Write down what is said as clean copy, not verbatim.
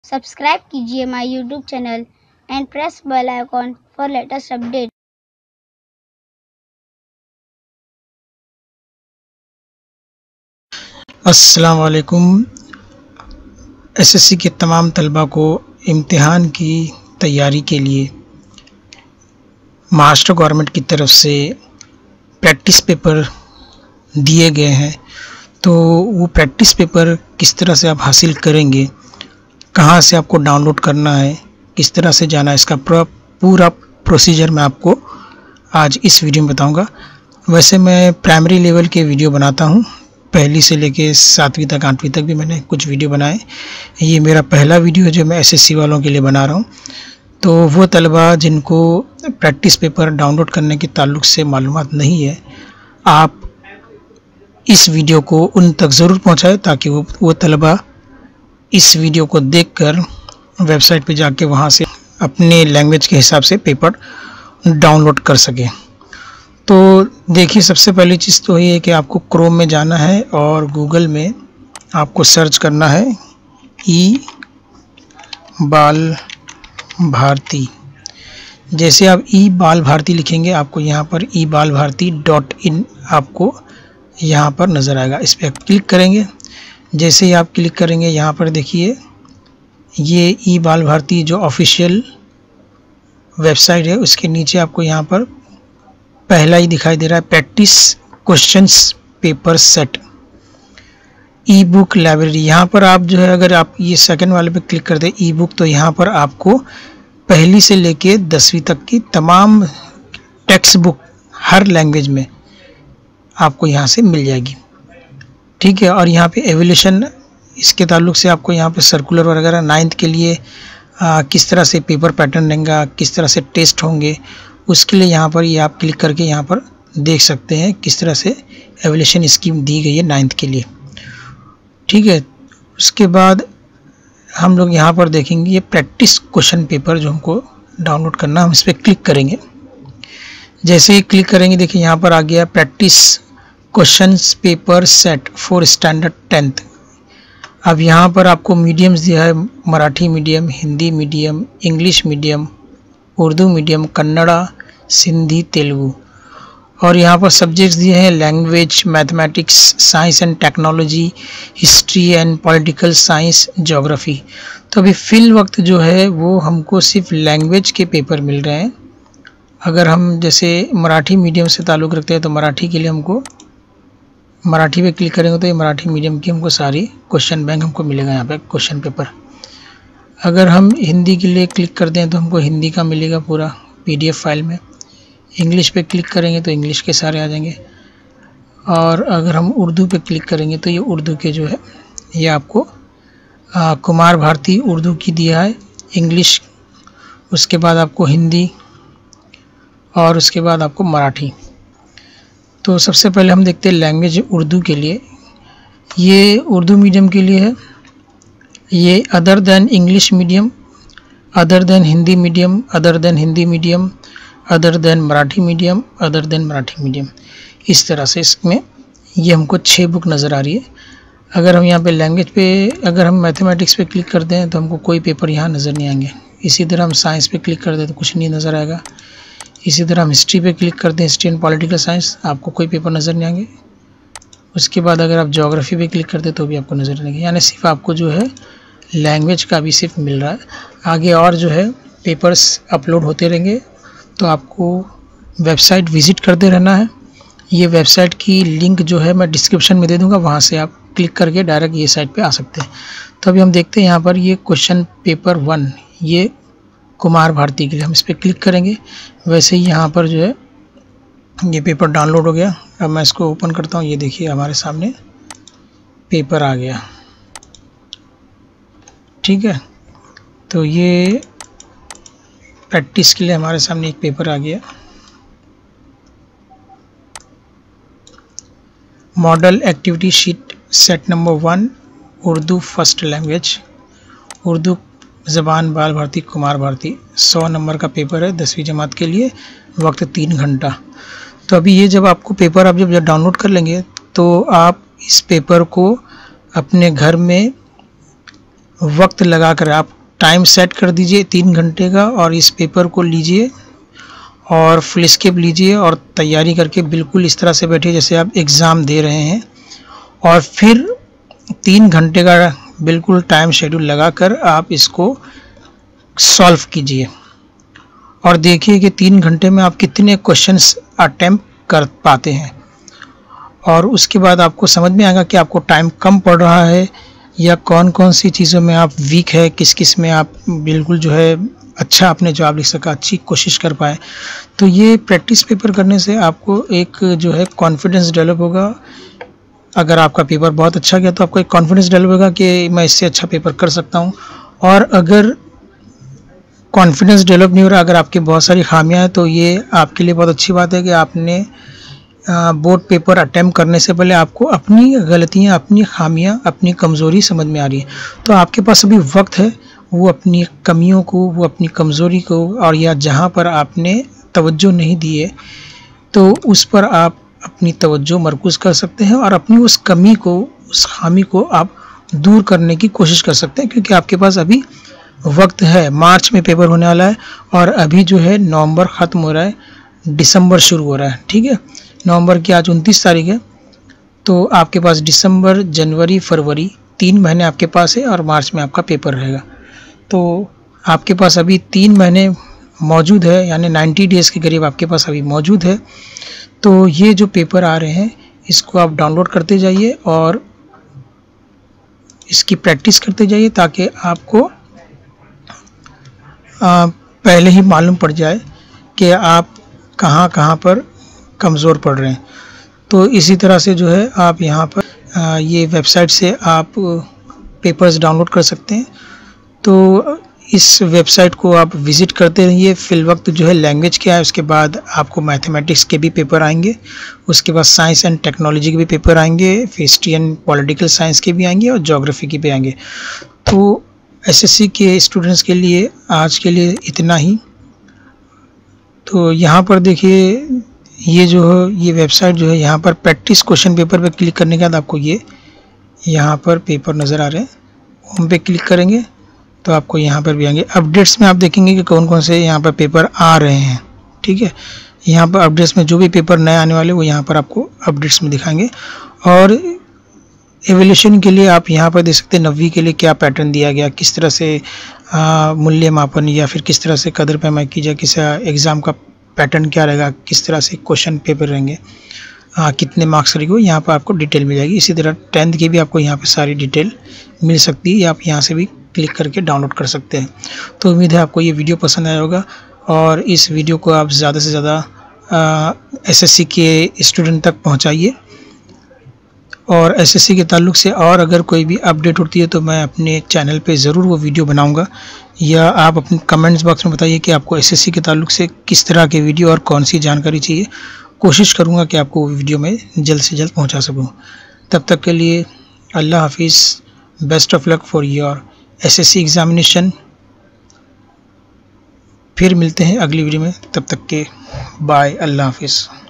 Subscribe कीजिए my YouTube channel and press bell icon for latest update. अस्सलाम वालेकुम। SSC के तमाम तलबा को इम्तिहान की तैयारी के लिए महाराष्ट्र गवर्नमेंट की तरफ से प्रैक्टिस पेपर दिए गए हैं। तो वो प्रैक्टिस पेपर किस तरह से आप हासिल करेंगे, कहाँ से आपको डाउनलोड करना है, किस तरह से जाना है, इसका पूरा प्रोसीजर मैं आपको आज इस वीडियो में बताऊंगा। वैसे मैं प्राइमरी लेवल के वीडियो बनाता हूं, पहली से लेके 7वीं तक 8वीं तक भी मैंने कुछ वीडियो बनाए। ये मेरा पहला वीडियो है जो मैं एसएससी वालों के लिए बना रहा हूँ। तो वो तलबा जिनको प्रैक्टिस पेपर डाउनलोड करने के ताल्लुक से मालूमात नहीं है, आप इस वीडियो को उन तक ज़रूर पहुँचाएँ ताकि वो तलबा इस वीडियो को देखकर वेबसाइट पे जाके वहाँ से अपने लैंग्वेज के हिसाब से पेपर डाउनलोड कर सके। तो देखिए, सबसे पहली चीज़ तो ये है कि आपको क्रोम में जाना है और गूगल में आपको सर्च करना है ई बाल भारती। जैसे आप ई बाल भारती लिखेंगे, आपको यहाँ पर ebalbharati.in आपको यहाँ पर नज़र आएगा। इस पर क्लिक करेंगे। जैसे ही आप क्लिक करेंगे, यहाँ पर देखिए ये ई बाल भारती जो ऑफिशियल वेबसाइट है, उसके नीचे आपको यहाँ पर पहला ही दिखाई दे रहा है, प्रैक्टिस क्वेश्चंस पेपर सेट ई बुक लाइब्रेरी। यहाँ पर आप जो है, अगर आप ये सेकंड वाले पे क्लिक कर दे ई बुक, तो यहाँ पर आपको पहली से लेके 10वीं तक की तमाम टेक्स्ट बुक हर लैंग्वेज में आपको यहाँ से मिल जाएगी। ठीक है। और यहाँ पे एवोल्यूशन, इसके ताल्लुक से आपको यहाँ पे सर्कुलर वगैरह 9th के लिए किस तरह से पेपर पैटर्न रहेगा, किस तरह से टेस्ट होंगे, उसके लिए यहाँ पर ये आप क्लिक करके यहाँ पर देख सकते हैं किस तरह से एवोल्यूशन स्कीम दी गई है 9th के लिए। ठीक है। उसके बाद हम लोग यहाँ पर देखेंगे ये प्रैक्टिस क्वेश्चन पेपर जो हमको डाउनलोड करना, हम इस पर क्लिक करेंगे। जैसे ही क्लिक करेंगे, देखिए यहाँ पर आ गया practice questions paper set for standard 10th। अब यहाँ पर आपको मीडियम्स दिया है, Marathi medium, Hindi medium, English medium, Urdu medium, Kannada, Sindhi, Telugu. और यहाँ पर सब्जेक्ट्स दिए हैं language, mathematics, science and technology, history and political science, geography. तो अभी फिल वक्त जो है वो हमको सिर्फ लैंग्वेज के पेपर मिल रहे हैं। अगर हम जैसे मराठी मीडियम से ताल्लुक़ रखते हैं तो मराठी के लिए हमको मराठी पे क्लिक करेंगे तो ये मराठी मीडियम की हमको सारी क्वेश्चन बैंक हमको मिलेगा यहाँ पे क्वेश्चन पेपर। अगर हम हिंदी के लिए क्लिक कर दें तो हमको हिंदी का मिलेगा पूरा PDF फाइल में। इंग्लिश पे क्लिक करेंगे तो इंग्लिश के सारे आ जाएंगे। और अगर हम उर्दू पे क्लिक करेंगे तो ये उर्दू के जो है ये आपको कुमार भारती उर्दू की दिया है, इंग्लिश, उसके बाद आपको हिंदी और उसके बाद आपको मराठी। तो सबसे पहले हम देखते हैं लैंग्वेज उर्दू के लिए। ये उर्दू मीडियम के लिए है। ये other than English medium, other than Hindi medium, other than Hindi medium, other than Marathi medium, other than Marathi medium, इस तरह से इसमें ये हमको 6 बुक नज़र आ रही है। अगर हम यहाँ पे लैंग्वेज पे, अगर हम मैथमेटिक्स पे क्लिक करते हैं तो हमको कोई पेपर यहाँ नज़र नहीं आएंगे। इसी तरह हम साइंस पे क्लिक कर दें तो कुछ नहीं नज़र आएगा। इसी तरह हम हिस्ट्री पे क्लिक करते हैं, हिस्ट्री एंड पॉलिटिकल साइंस, आपको कोई पेपर नज़र नहीं आएंगे। उसके बाद अगर आप ज्योग्राफी पे क्लिक करते तो भी आपको नज़र नहीं आएंगे। यानी सिर्फ आपको जो है लैंग्वेज का भी सिर्फ मिल रहा है। आगे और जो है पेपर्स अपलोड होते रहेंगे, तो आपको वेबसाइट विज़िट करते रहना है। ये वेबसाइट की लिंक जो है मैं डिस्क्रिप्शन में दे दूँगा, वहाँ से आप क्लिक करके डायरेक्ट ये साइट पे आ सकते हैं। तो अभी हम देखते हैं यहाँ पर ये क्वेश्चन पेपर 1, ये कुमार भारती के लिए, हम इस पर क्लिक करेंगे। वैसे ही यहाँ पर जो है ये पेपर डाउनलोड हो गया। अब मैं इसको ओपन करता हूँ। ये देखिए हमारे सामने पेपर आ गया। ठीक है। तो ये प्रैक्टिस के लिए हमारे सामने एक पेपर आ गया। Model activity sheet set number 1 Urdu first language, Urdu ज़बान बाल भारती कुमार भारती, 100 नंबर का पेपर है 10वीं जमात के लिए, वक्त 3 घंटा। तो अभी ये जब आपको पेपर आप जब डाउनलोड कर लेंगे तो आप इस पेपर को अपने घर में वक्त लगाकर आप टाइम सेट कर दीजिए 3 घंटे का, और इस पेपर को लीजिए और फुल स्केप लीजिए और तैयारी करके बिल्कुल इस तरह से बैठिए जैसे आप एग्ज़ाम दे रहे हैं। और फिर 3 घंटे का बिल्कुल टाइम शेड्यूल लगाकर आप इसको सॉल्व कीजिए और देखिए कि 3 घंटे में आप कितने क्वेश्चंस अटेम्प्ट कर पाते हैं। और उसके बाद आपको समझ में आएगा कि आपको टाइम कम पड़ रहा है या कौन कौन सी चीज़ों में आप वीक है, किस किस में आप बिल्कुल जो है अच्छा अपने जवाब लिख सका, अच्छी कोशिश कर पाए। तो ये प्रैक्टिस पेपर करने से आपको एक जो है कॉन्फिडेंस डेवलप होगा। अगर आपका पेपर बहुत अच्छा गया तो आपको एक कॉन्फिडेंस डेवलप होगा कि मैं इससे अच्छा पेपर कर सकता हूँ। और अगर कॉन्फिडेंस डेवलप नहीं हो रहा, अगर आपकी बहुत सारी खामियां हैं, तो ये आपके लिए बहुत अच्छी बात है कि आपने बोर्ड पेपर अटेम्प्ट करने से पहले आपको अपनी गलतियां, अपनी खामियां, अपनी कमज़ोरी समझ में आ रही है। तो आपके पास अभी वक्त है वो अपनी कमियों को, वो अपनी कमज़ोरी को, और या जहां पर आपने तवज्जो नहीं दी है तो उस पर आप अपनी तवज्जो मरकूज़ कर सकते हैं और अपनी उस कमी को, उस खामी को आप दूर करने की कोशिश कर सकते हैं, क्योंकि आपके पास अभी वक्त है। मार्च में पेपर होने वाला है और अभी जो है नवंबर ख़त्म हो रहा है, दिसंबर शुरू हो रहा है। ठीक है, नवंबर की आज 29 तारीख है, तो आपके पास दिसंबर, जनवरी, फरवरी 3 महीने आपके पास है और मार्च में आपका पेपर रहेगा। तो आपके पास अभी 3 महीने मौजूद है, यानी 90 डेज़ के करीब आपके पास अभी मौजूद है। तो ये जो पेपर आ रहे हैं इसको आप डाउनलोड करते जाइए और इसकी प्रैक्टिस करते जाइए ताकि आपको पहले ही मालूम पड़ जाए कि आप कहाँ कहाँ पर कमज़ोर पड़ रहे हैं। तो इसी तरह से जो है आप यहाँ पर ये वेबसाइट से आप पेपर्स डाउनलोड कर सकते हैं। तो इस वेबसाइट को आप विज़िट करते रहिए। फिल वक्त जो है लैंग्वेज क्या है, उसके बाद आपको मैथमेटिक्स के भी पेपर आएंगे, उसके बाद साइंस एंड टेक्नोलॉजी के भी पेपर आएंगे, हिस्ट्री एंड पॉलिटिकल साइंस के भी आएंगे और ज्योग्राफी के भी आएंगे। तो एसएससी के स्टूडेंट्स के लिए आज के लिए इतना ही। तो यहाँ पर देखिए ये जो है ये वेबसाइट जो है, यहाँ पर प्रैक्टिस क्वेश्चन पेपर पर क्लिक करने के बाद आपको ये यहाँ पर पेपर नज़र आ रहे हैं। होम पे क्लिक करेंगे तो आपको यहाँ पर भी आएंगे। अपडेट्स में आप देखेंगे कि कौन कौन से यहाँ पर पेपर आ रहे हैं। ठीक है, यहाँ पर अपडेट्स में जो भी पेपर नए आने वाले वो यहाँ पर आपको अपडेट्स में दिखाएंगे। और एवल्यूशन के लिए आप यहाँ पर देख सकते हैं 9वीं के लिए क्या पैटर्न दिया गया, किस तरह से मूल्य मापन या फिर किस तरह से कदर पैमाई की जाए, किस एग्ज़ाम का पैटर्न क्या रहेगा, किस तरह से क्वेश्चन पेपर रहेंगे, कितने मार्क्स रहेंगे, यहाँ पर आपको डिटेल मिल जाएगी। इसी तरह 10th की भी आपको यहाँ पे सारी डिटेल मिल सकती है, या आप यहाँ से भी क्लिक करके डाउनलोड कर सकते हैं। तो उम्मीद है आपको ये वीडियो पसंद आया होगा और इस वीडियो को आप ज़्यादा से ज़्यादा एसएससी के स्टूडेंट तक पहुँचाइए। और एसएससी के ताल्लुक़ से और अगर कोई भी अपडेट होती है तो मैं अपने चैनल पे ज़रूर वो वीडियो बनाऊंगा, या आप अपने कमेंट्स बॉक्स में बताइए कि आपको एसएससी के ताल्लुक़ से किस तरह के वीडियो और कौन सी जानकारी चाहिए। कोशिश करूंगा कि आपको वो वीडियो में जल्द से जल्द पहुंचा सकूं। तब तक के लिए अल्लाह हाफिज़, best of luck for your SSC examination. फिर मिलते हैं अगली वीडियो में, तब तक के बाय, अल्लाह हाफिज़।